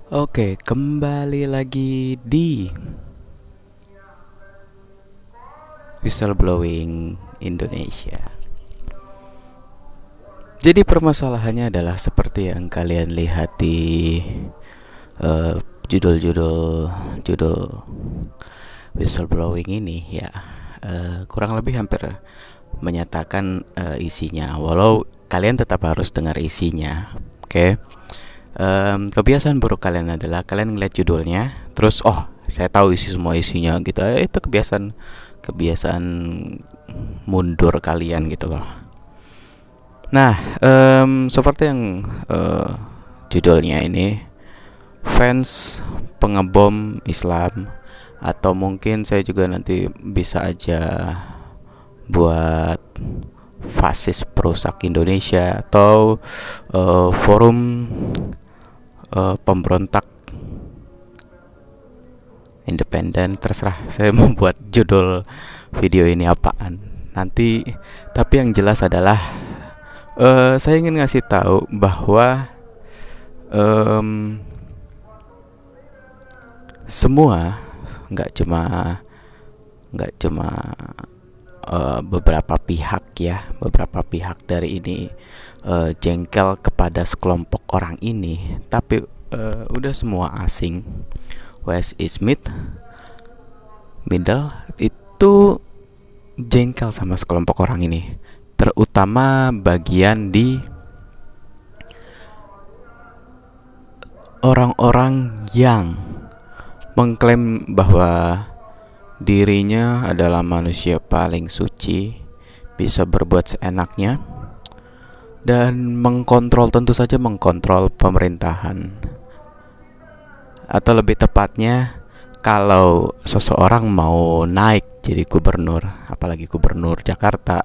Oke, kembali lagi di Whistleblowing Indonesia. Jadi permasalahannya adalah seperti yang kalian lihat di eh, judul-judul judul Whistleblowing ini ya. Kurang lebih hampir menyatakan isinya, walau kalian tetap harus dengar isinya. Oke. Kebiasaan buruk kalian adalah kalian ngeliat judulnya, terus saya tahu semua isinya gitu. Itu kebiasaan kebiasaan mundur kalian gitu loh. Nah, seperti yang judulnya ini, fans pengebom Islam, atau mungkin saya juga nanti bisa aja buat fasis perusak Indonesia, atau forum pemberontak independen. Terserah saya membuat judul video ini apaan nanti, tapi yang jelas adalah saya ingin ngasih tahu bahwa semua, nggak cuma nggak cuma beberapa pihak dari ini jengkel kepada sekelompok orang ini, tapi udah semua asing. West East Middle itu jengkel sama sekelompok orang ini, terutama bagian di orang-orang yang mengklaim bahwa dirinya adalah manusia paling suci, bisa berbuat seenaknya, dan tentu saja mengkontrol pemerintahan. Atau lebih tepatnya, kalau seseorang mau naik jadi gubernur, apalagi gubernur Jakarta,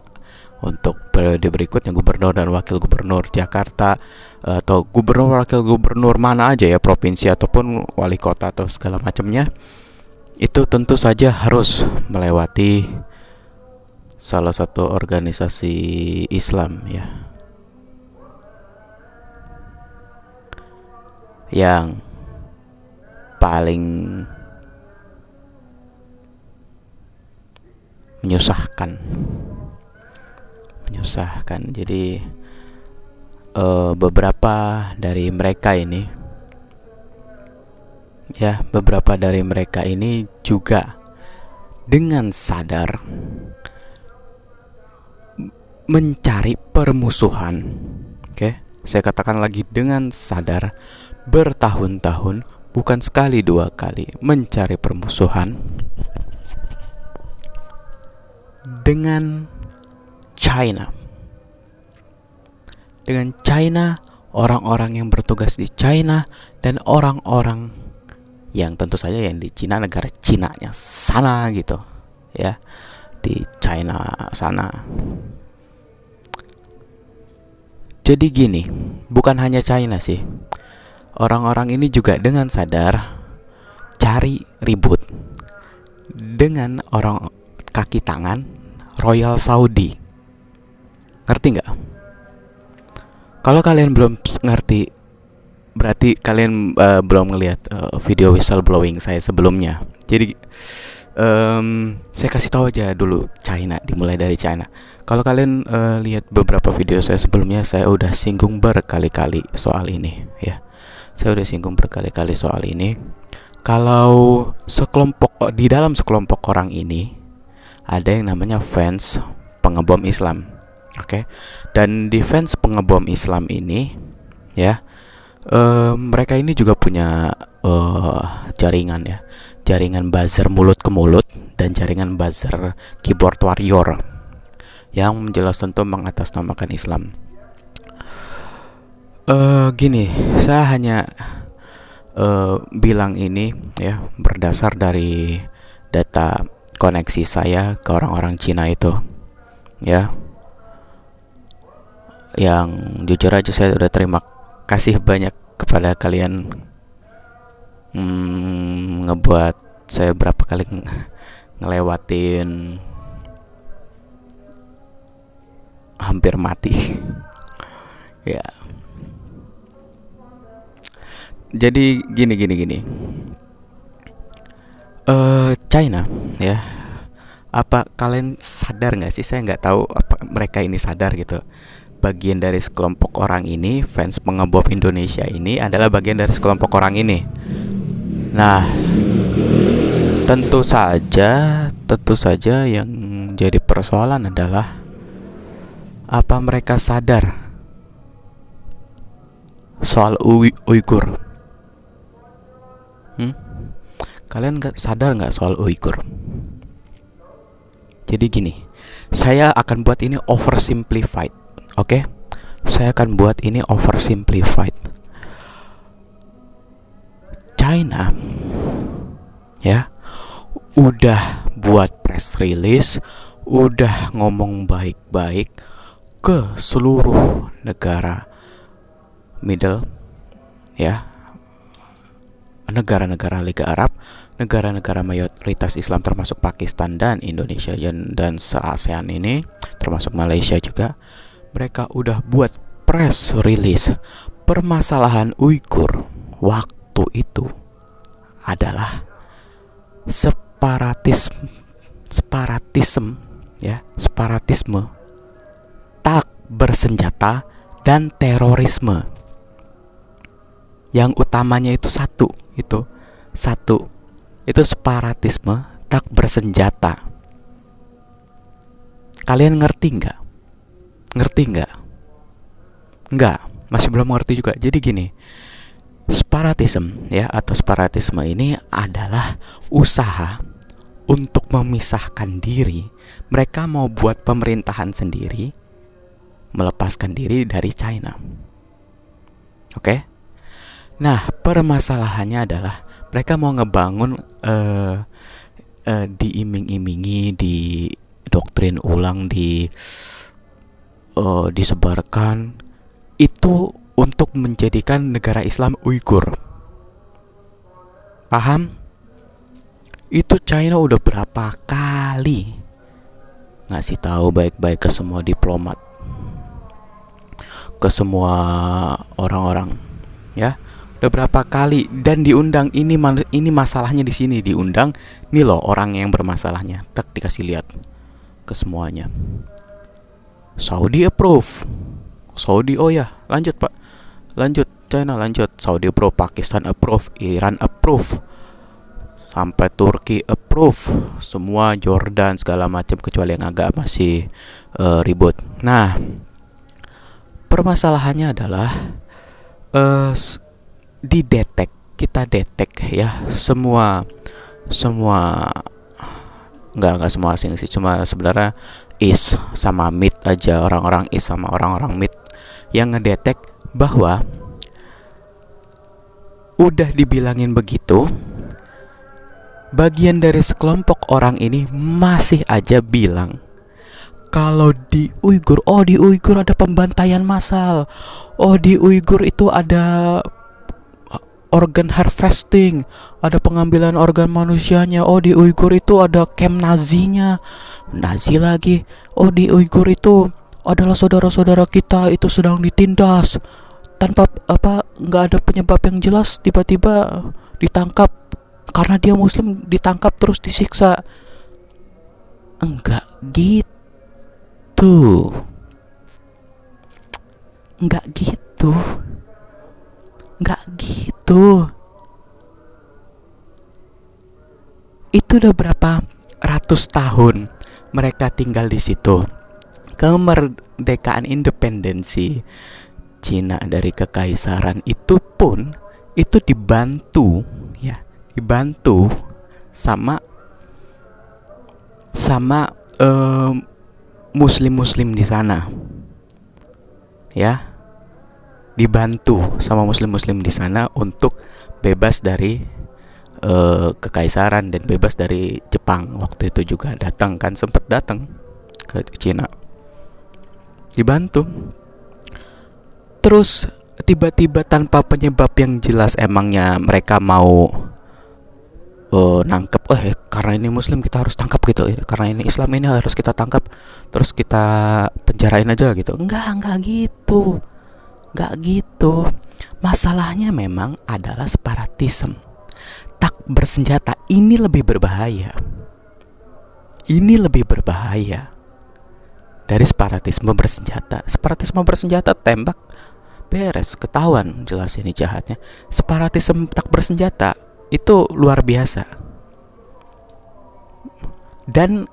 untuk periode berikutnya gubernur dan wakil gubernur Jakarta, atau gubernur wakil gubernur mana aja ya, provinsi ataupun wali kota atau segala macamnya, itu tentu saja harus melewati salah satu organisasi Islam ya, yang paling menyusahkan. Jadi beberapa dari mereka ini juga dengan sadar mencari permusuhan. Oke, saya katakan lagi, dengan sadar, bertahun-tahun, bukan sekali dua kali, mencari permusuhan dengan China. Orang-orang yang bertugas di China, dan orang-orang yang tentu saja yang di Cina, negara Cinanya sana gitu ya, di China sana. Jadi gini, bukan hanya China sih, orang-orang ini juga dengan sadar cari ribut dengan orang kaki tangan Royal Saudi. Ngerti nggak? Kalau kalian belum ngerti, berarti kalian belum ngelihat video whistleblowing saya sebelumnya. Jadi saya kasih tahu aja dulu China, dimulai dari China. Kalau kalian lihat beberapa video saya sebelumnya, saya udah singgung berkali-kali soal ini ya. Kalau di dalam sekelompok orang ini ada yang namanya fans pengebom Islam. Oke. Dan di fans pengebom Islam ini ya, mereka ini juga punya jaringan buzzer mulut ke mulut dan jaringan buzzer keyboard warrior yang jelas tentu mengatasnamakan Islam. Gini, saya hanya bilang ini ya berdasar dari data koneksi saya ke orang-orang Cina itu ya, yang jujur aja saya udah terima kasih banyak kepada kalian, ngebuat saya berapa kali ngelewatin hampir mati ya. Jadi gini. China ya. Apa kalian sadar nggak sih? Saya nggak tahu apa mereka ini sadar gitu. Bagian dari sekelompok orang ini, fans pengebob Indonesia ini adalah bagian dari sekelompok orang ini. Nah, tentu saja yang jadi persoalan adalah apa mereka sadar soal Uighur? Kalian sadar nggak soal Uighur? Jadi gini, saya akan buat ini oversimplified, oke? Saya akan buat ini oversimplified. China, ya, udah buat press release, udah ngomong baik-baik ke seluruh negara Middle, ya, negara-negara Liga Arab, negara-negara mayoritas Islam termasuk Pakistan dan Indonesia dan se-ASEAN ini, termasuk Malaysia juga. Mereka udah buat press release. Permasalahan Uighur waktu itu adalah separatisme tak bersenjata dan terorisme. Yang utamanya itu satu, itu separatisme tak bersenjata. Kalian ngerti nggak? Nggak, masih belum ngerti juga. Jadi gini, separatisme ya, atau separatisme ini adalah usaha untuk memisahkan diri. Mereka mau buat pemerintahan sendiri, melepaskan diri dari China. Oke? Nah, permasalahannya adalah mereka mau ngebangun diiming-imingi, didoktrin ulang, disebarkan itu untuk menjadikan negara Islam Uighur. Paham? Itu China udah berapa kali ngasih tahu baik-baik ke semua diplomat, ke semua orang-orang, ya. Udah berapa kali dan diundang. Ini masalahnya di sini, diundang nih loh orang yang bermasalahnya, tak dikasih lihat ke semuanya. Saudi approve. Saudi, oh ya, lanjut Pak. Lanjut China, lanjut. Saudi approve, Pakistan approve, Iran approve, sampai Turki approve, semua, Jordan segala macam, kecuali yang agak masih ribut. Nah, permasalahannya adalah kita detek ya, semua nggak semua asing sih, cuma sebenarnya Is sama Mid aja, orang-orang Is sama orang-orang Mid yang ngedetek bahwa udah dibilangin begitu, bagian dari sekelompok orang ini masih aja bilang kalau di Uighur ada pembantaian massal, di Uighur itu ada organ harvesting, ada pengambilan organ manusianya, di Uighur itu ada camp Nazinya, Nazi lagi, di Uighur itu adalah saudara-saudara kita itu sedang ditindas tanpa nggak ada penyebab yang jelas, tiba-tiba ditangkap karena dia Muslim, ditangkap terus disiksa. Enggak gitu, nggak gitu. Itu udah berapa ratus tahun mereka tinggal di situ. Kemerdekaan independensi Cina dari kekaisaran itu pun itu dibantu sama muslim-muslim di sana, ya, dibantu sama muslim-muslim di sana untuk bebas dari kekaisaran dan bebas dari Jepang. Waktu itu juga sempat datang ke Cina, dibantu. Terus tiba-tiba tanpa penyebab yang jelas, emangnya mereka mau nangkep, karena ini Muslim kita harus tangkap gitu, karena ini Islam ini harus kita tangkap terus kita penjarain aja gitu? Enggak gitu. Masalahnya memang adalah separatisme. Tak bersenjata ini lebih berbahaya. Ini lebih berbahaya dari separatisme bersenjata. Separatisme bersenjata tembak beres, ketahuan jelas ini jahatnya. Separatisme tak bersenjata itu luar biasa. Dan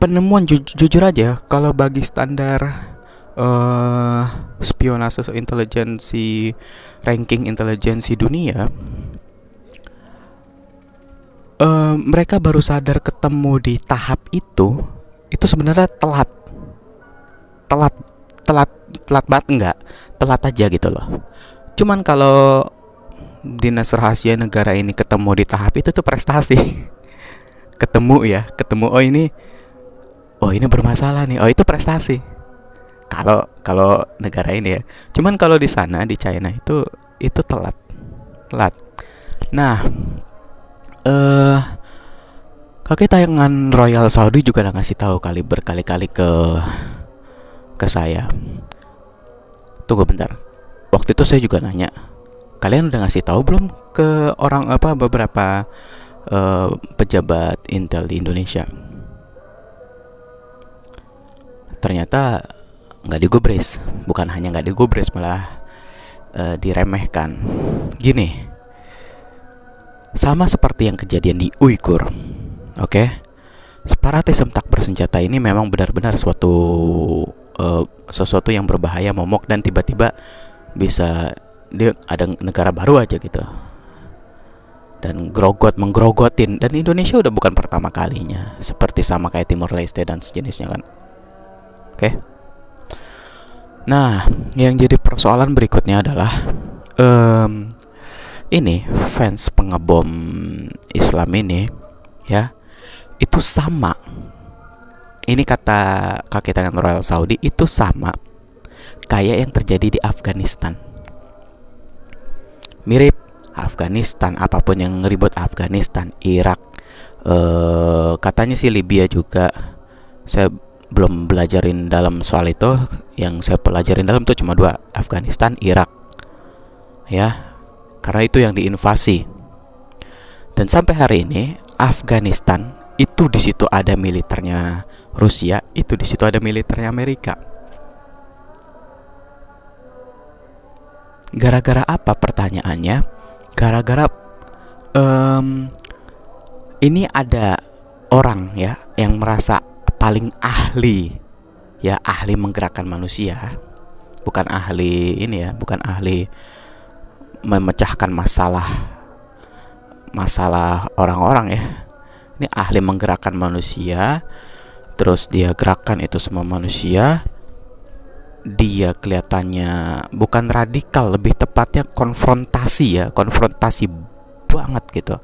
penemuan jujur aja, kalau bagi standar spionase intelijensi, ranking intelijensi dunia, mereka baru sadar ketemu di tahap itu sebenarnya telat banget, enggak telat aja gitu loh. Cuman kalau dinas rahasia negara ini ketemu di tahap itu tuh prestasi. ketemu oh ini bermasalah nih, oh itu prestasi kalau negara ini ya. Cuman kalau di sana di China itu telat. Nah, kaki tayangan Royal Saudi juga udah ngasih tahu berkali-kali ke saya. Tunggu bentar. Waktu itu saya juga nanya, kalian udah ngasih tahu belum ke beberapa pejabat Intel di Indonesia? Ternyata nggak digubris. Bukan hanya nggak digubris, malah diremehkan. Gini, sama seperti yang kejadian di Uighur. Oke, separatisme tak bersenjata ini memang benar-benar sesuatu yang berbahaya, momok, dan tiba-tiba bisa dia ada negara baru aja gitu dan menggerogotin. Dan Indonesia udah bukan pertama kalinya, seperti sama kayak Timor Leste dan sejenisnya kan. Oke. Nah, yang jadi persoalan berikutnya adalah ini fans pengebom Islam ini ya, itu sama. Ini kata kaki tangan Royal Saudi, itu sama kayak yang terjadi di Afghanistan. Mirip Afghanistan, apapun yang ngeribut Afghanistan, Irak, katanya sih Libya juga. Saya belum belajarin dalam soal itu. Yang saya pelajarin dalam itu cuma 2, Afghanistan, Irak. Ya, karena itu yang diinvasi. Dan sampai hari ini Afghanistan itu di situ ada militernya Rusia, itu di situ ada militernya Amerika. Gara-gara apa pertanyaannya? Gara-gara ini ada orang ya yang merasa paling ahli, ya ahli menggerakkan manusia, bukan ahli ini ya, bukan ahli memecahkan masalah orang-orang ya. Ini ahli menggerakkan manusia. Terus dia gerakan itu semua manusia. Dia kelihatannya bukan radikal, lebih tepatnya konfrontasi banget gitu.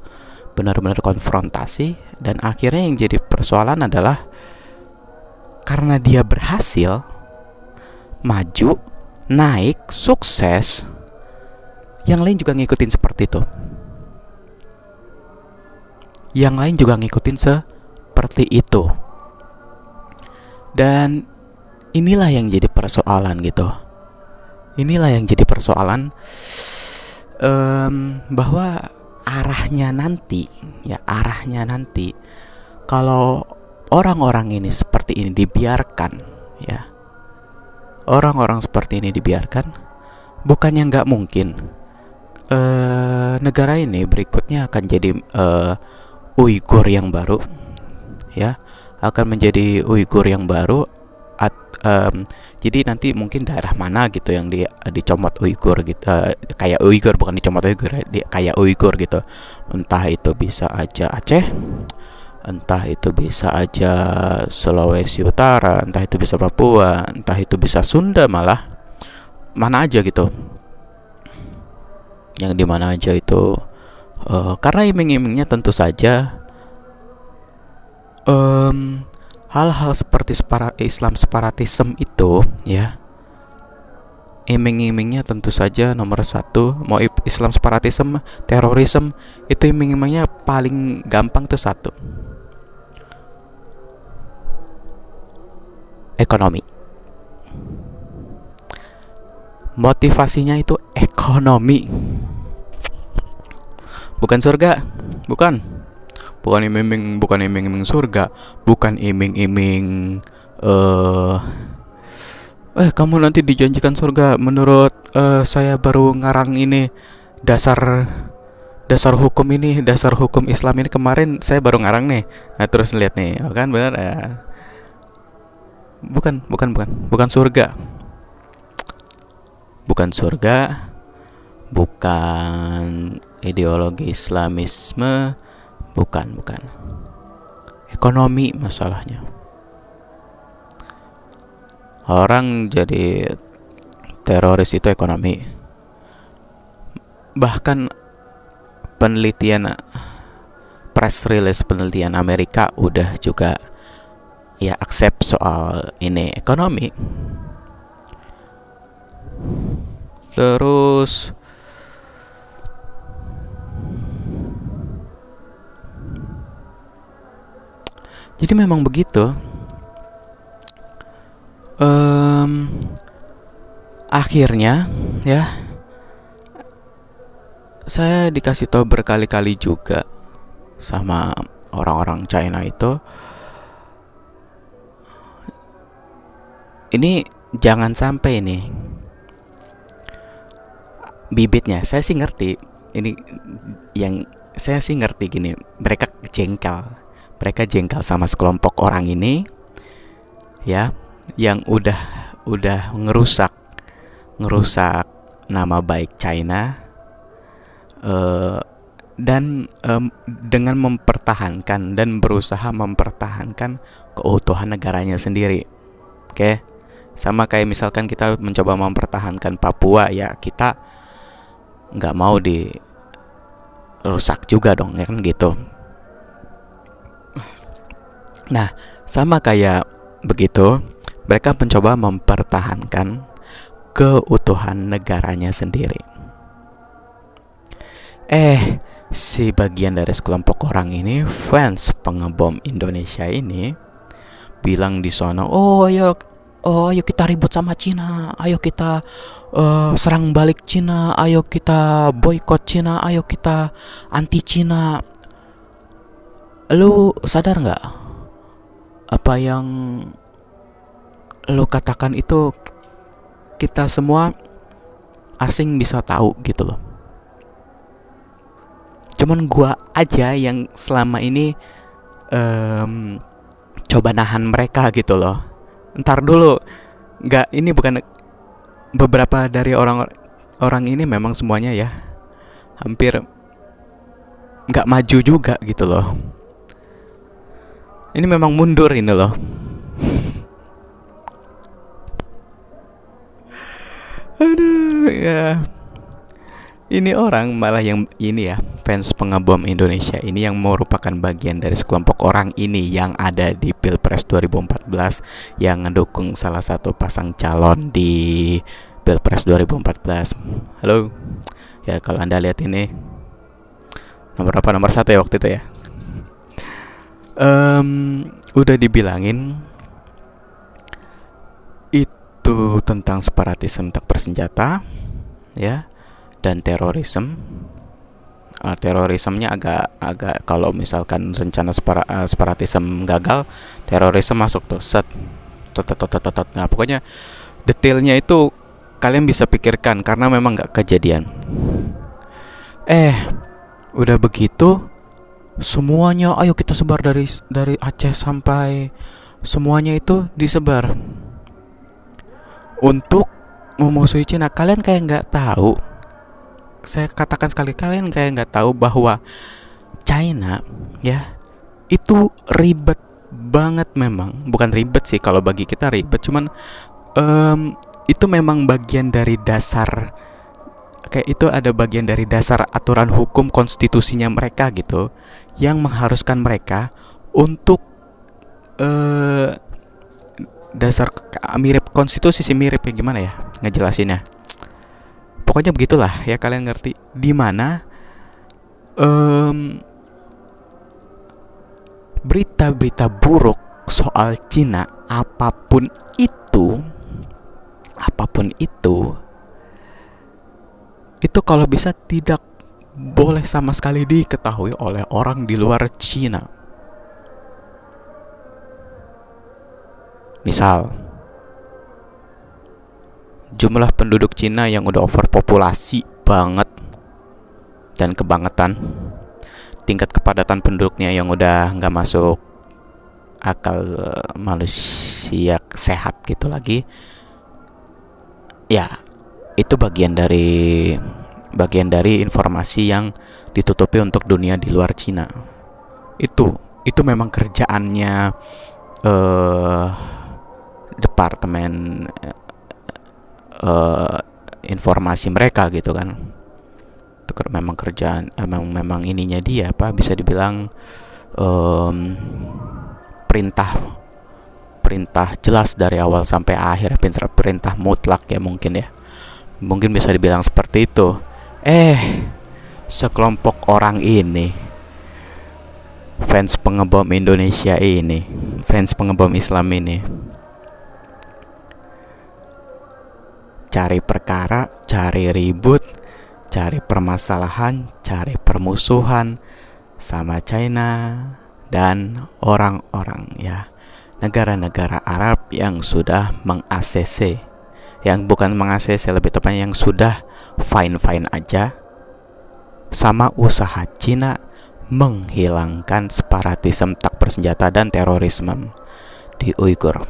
Benar-benar konfrontasi. Dan akhirnya yang jadi persoalan adalah karena dia berhasil maju, naik, sukses, yang lain juga ngikutin seperti itu. Dan inilah yang jadi persoalan gitu. Bahwa arahnya nanti kalau orang-orang ini seperti ini dibiarkan, ya, bukannya nggak mungkin negara ini berikutnya akan jadi Uighur yang baru, ya, akan menjadi Uighur yang baru. Jadi nanti mungkin daerah mana gitu yang dicomot Uighur gitu, kayak Uighur, bukan dicomot Uighur, kayak Uighur gitu. Entah itu bisa aja Aceh, entah itu bisa aja Sulawesi Utara, entah itu bisa Papua, entah itu bisa Sunda, malah mana aja gitu. Yang di mana aja itu, karena iming-imingnya tentu saja hal-hal seperti Islam separatisme itu, ya, iming-imingnya tentu saja nomor 1, mau Islam separatisme, terorisme, itu iming-imingnya paling gampang tuh 1, ekonomi. Motivasinya itu ekonomi, bukan surga, bukan. Bukan iming-iming surga, bukan iming-iming kamu nanti dijanjikan surga menurut saya baru ngarang ini, dasar hukum ini, dasar hukum Islam ini kemarin saya baru ngarang nih. Nah, terus lihat nih, kan benar ya. Bukan surga. Bukan surga, bukan ideologi Islamisme, bukan. Ekonomi masalahnya. Orang jadi teroris itu ekonomi. Bahkan penelitian press release penelitian Amerika udah juga ya accept soal ini ekonomi. Terus jadi memang begitu. Akhirnya ya, saya dikasih tahu berkali-kali juga sama orang-orang China itu, ini jangan sampai nih bibitnya. Saya sih ngerti ini, yang saya sih ngerti gini, mereka jengkel sama sekelompok orang ini ya, yang udah ngerusak nama baik China, dan dengan mempertahankan dan berusaha mempertahankan keutuhan negaranya sendiri. Oke, sama kayak misalkan kita mencoba mempertahankan Papua, ya kita nggak mau dirusak juga dong, ya kan gitu. Nah, sama kayak begitu, mereka mencoba mempertahankan keutuhan negaranya sendiri. Si bagian dari sekelompok orang ini, fans pengebom Indonesia ini, bilang di sana, ayo kita ribut sama Cina, ayo kita serang balik Cina, ayo kita boykot Cina, ayo kita anti Cina. Lu sadar nggak apa yang lu katakan itu kita semua asing bisa tahu gitu loh. Cuman gua aja yang selama ini coba nahan mereka gitu loh. Ntar dulu, nggak, ini bukan beberapa dari orang ini memang semuanya ya hampir nggak maju juga gitu loh. Ini memang mundur ini loh. Aduh ya. Ini orang malah yang ini ya, fans pengebom Indonesia ini yang merupakan bagian dari sekelompok orang ini yang ada di Pilpres 2014, yang mendukung salah satu pasang calon di Pilpres 2014. Halo. Ya, kalau Anda lihat ini nomor apa, nomor 1 ya waktu itu ya. Udah dibilangin itu tentang separatisme, tentang bersenjata ya, dan terorisme. Terorismenya agak kalau misalkan rencana separatisme gagal, terorisme masuk tuh set. Nah, pokoknya detailnya itu kalian bisa pikirkan karena memang nggak kejadian. Udah begitu semuanya, ayo kita sebar dari Aceh sampai semuanya itu disebar untuk memusuhi Cina. Kalian kayak nggak tahu, saya katakan sekali, kalian kayak nggak tahu bahwa China ya itu ribet banget. Memang bukan ribet sih, kalau bagi kita ribet, cuman itu memang bagian dari dasar, kayak itu ada bagian dari dasar aturan hukum konstitusinya mereka gitu, yang mengharuskan mereka untuk dasar mirip konstitusi sih, mirip ya, gimana ya ngejelasinnya, pokoknya begitulah ya, kalian ngerti. Dimana berita-berita buruk soal Cina apapun itu itu kalau bisa tidak boleh sama sekali diketahui oleh orang di luar Cina. Misal, jumlah penduduk Cina yang udah overpopulasi banget dan kebangetan, tingkat kepadatan penduduknya yang udah nggak masuk akal manusia sehat gitu lagi, ya itu bagian dari informasi yang ditutupi untuk dunia di luar Cina. Itu memang kerjaannya departemen informasi mereka gitu kan. Itu memang kerjaan, memang ininya dia, apa bisa dibilang perintah jelas dari awal sampai akhir, perintah mutlak ya, mungkin bisa dibilang seperti itu. Sekelompok orang ini, fans pengebom Indonesia ini, fans pengebom Islam ini, cari perkara, cari ribut, cari permasalahan, cari permusuhan sama China dan orang-orang negara-negara Arab yang sudah meng-ACC, yang bukan meng-ACC, lebih tepatnya yang sudah fine-fine aja sama usaha Cina menghilangkan separatisme tak bersenjata dan terorisme di Uighur.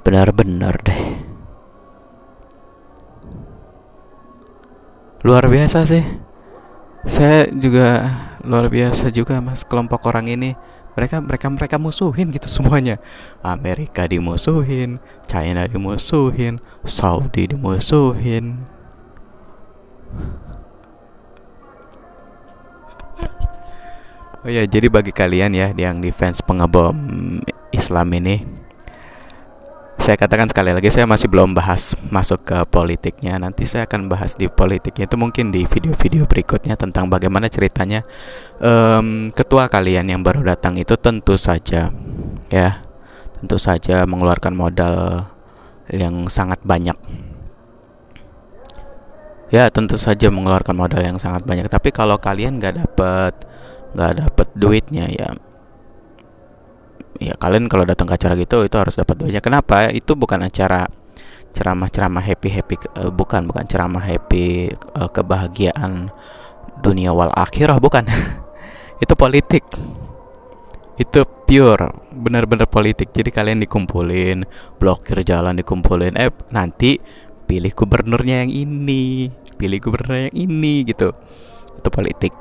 Benar-benar deh, luar biasa sih. Saya juga luar biasa juga, mas, kelompok orang ini. Mereka musuhin gitu semuanya. Amerika dimusuhin, China dimusuhin, Saudi dimusuhin. Oh ya, jadi bagi kalian ya yang di fans pengebom Islam ini, saya katakan sekali lagi, saya masih belum bahas masuk ke politiknya. Nanti saya akan bahas di politiknya itu mungkin di video-video berikutnya, tentang bagaimana ceritanya ketua kalian yang baru datang itu tentu saja mengeluarkan modal yang sangat banyak. Ya, tentu saja mengeluarkan modal yang sangat banyak. Tapi kalau kalian nggak dapet duitnya, ya kalian kalau datang ke acara gitu itu harus dapat duitnya. Kenapa? Itu bukan acara ceramah happy, bukan ceramah happy kebahagiaan dunia wal akhirah, bukan. Itu politik. Itu pure, benar-benar politik. Jadi kalian dikumpulin, blokir jalan dikumpulin, nanti pilih gubernurnya yang ini, gitu. Itu politik.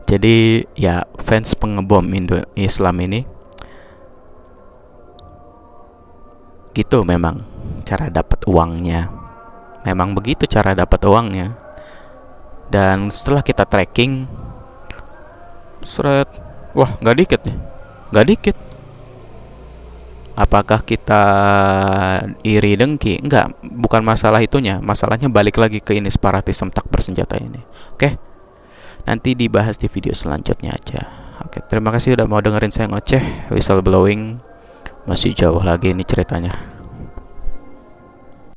Jadi ya, fans pengebom Islam ini gitu, memang cara dapat uangnya. Memang begitu cara dapat uangnya. Dan setelah kita tracking, wah, nggak dikit. Apakah kita iri dengki? Enggak, bukan masalah itunya. Masalahnya balik lagi ke ini, separatisme tak bersenjata ini. Oke? Nanti dibahas di video selanjutnya aja. Oke, terima kasih udah mau dengerin saya ngoceh. Whistleblowing masih jauh lagi ini ceritanya.